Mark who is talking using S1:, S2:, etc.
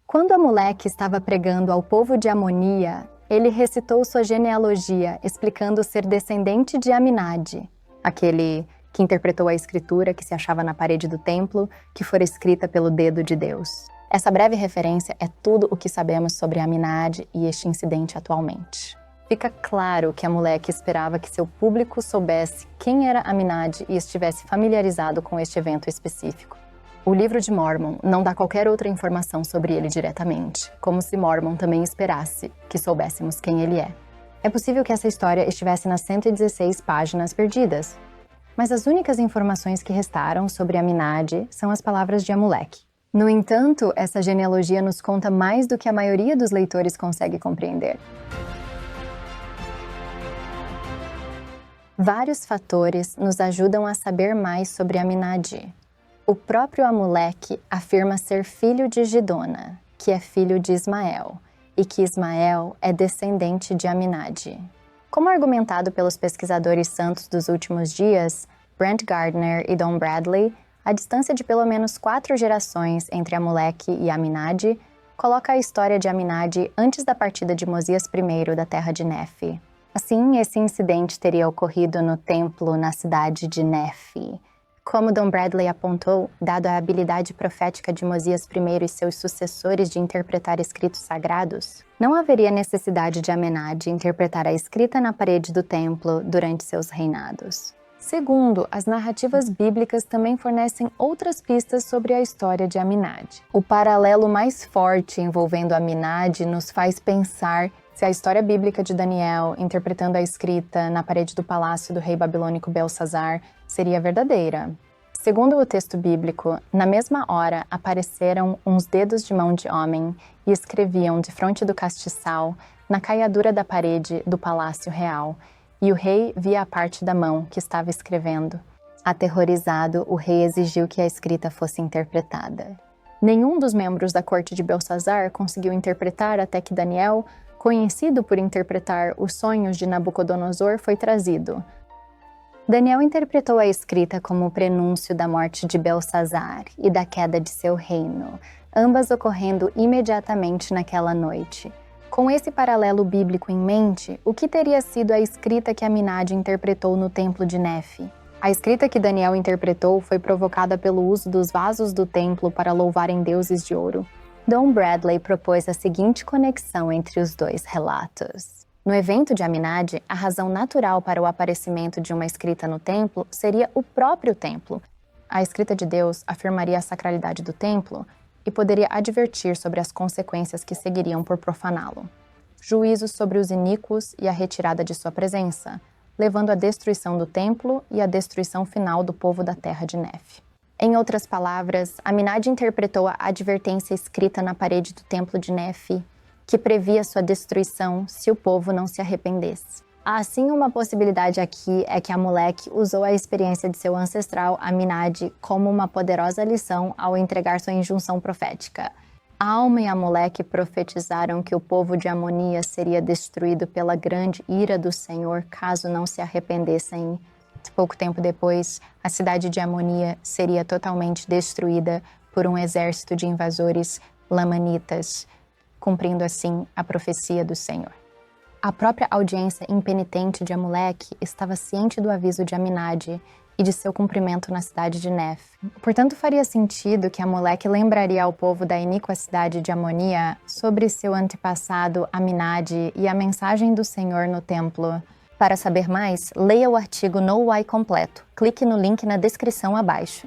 S1: Quando Amaleque estava pregando ao povo de Amonia, ele recitou sua genealogia, explicando ser descendente de Aminade, aquele que interpretou a escritura que se achava na parede do templo, que fora escrita pelo dedo de Deus. Essa breve referência é tudo o que sabemos sobre Aminade e este incidente atualmente. Fica claro que Amaleque esperava que seu público soubesse quem era Aminade e estivesse familiarizado com este evento específico. O livro de Mormon não dá qualquer outra informação sobre ele diretamente, como se Mormon também esperasse que soubéssemos quem ele é. É possível que essa história estivesse nas 116 páginas perdidas, mas as únicas informações que restaram sobre Aminade são as palavras de Amaleque. No entanto, essa genealogia nos conta mais do que a maioria dos leitores consegue compreender. Vários fatores nos ajudam a saber mais sobre Aminade. O próprio Amaleque afirma ser filho de Gidona, que é filho de Ismael, e que Ismael é descendente de Aminade. Como argumentado pelos pesquisadores santos dos últimos dias, Brent Gardner e Don Bradley, a distância de pelo menos 4 gerações entre Amaleque e Aminade coloca a história de Aminade antes da partida de Mosias I da terra de Nefe. Assim, esse incidente teria ocorrido no templo na cidade de Nefe. Como Don Bradley apontou, dado a habilidade profética de Mosias I e seus sucessores de interpretar escritos sagrados, não haveria necessidade de Aminade interpretar a escrita na parede do templo durante seus reinados. Segundo, as narrativas bíblicas também fornecem outras pistas sobre a história de Aminade. O paralelo mais forte envolvendo Aminade nos faz pensar se a história bíblica de Daniel, interpretando a escrita na parede do palácio do rei babilônico Belsazar, seria verdadeira. Segundo o texto bíblico, na mesma hora apareceram uns dedos de mão de homem e escreviam defronte do castiçal, na caiadura da parede do palácio real, e o rei via a parte da mão que estava escrevendo. Aterrorizado, o rei exigiu que a escrita fosse interpretada. Nenhum dos membros da corte de Belsazar conseguiu interpretar até que Daniel, conhecido por interpretar os sonhos de Nabucodonosor, foi trazido. Daniel interpretou a escrita como o prenúncio da morte de Belsazar e da queda de seu reino, ambas ocorrendo imediatamente naquela noite. Com esse paralelo bíblico em mente, o que teria sido a escrita que Aminade interpretou no templo de Nefe? A escrita que Daniel interpretou foi provocada pelo uso dos vasos do templo para louvarem deuses de ouro. Don Bradley propôs a seguinte conexão entre os dois relatos. No evento de Aminade, a razão natural para o aparecimento de uma escrita no templo seria o próprio templo. A escrita de Deus afirmaria a sacralidade do templo e poderia advertir sobre as consequências que seguiriam por profaná-lo. Juízos sobre os iníquos e a retirada de sua presença, levando à destruição do templo e à destruição final do povo da terra de Nefe. Em outras palavras, Aminade interpretou a advertência escrita na parede do templo de Nefe, que previa sua destruição se o povo não se arrependesse. Assim, uma possibilidade aqui é que Amaleque usou a experiência de seu ancestral Aminade como uma poderosa lição ao entregar sua injunção profética. Alma e Amaleque profetizaram que o povo de Amonia seria destruído pela grande ira do Senhor caso não se arrependessem. Pouco tempo depois, a cidade de Amonia seria totalmente destruída por um exército de invasores lamanitas, cumprindo assim a profecia do Senhor. A própria audiência impenitente de Amaleque estava ciente do aviso de Aminade e de seu cumprimento na cidade de Nefe. Portanto, faria sentido que Amaleque lembraria ao povo da iníqua cidade de Amonia sobre seu antepassado Aminade e a mensagem do Senhor no templo. Para saber mais, leia o artigo No Why completo. Clique no link na descrição abaixo.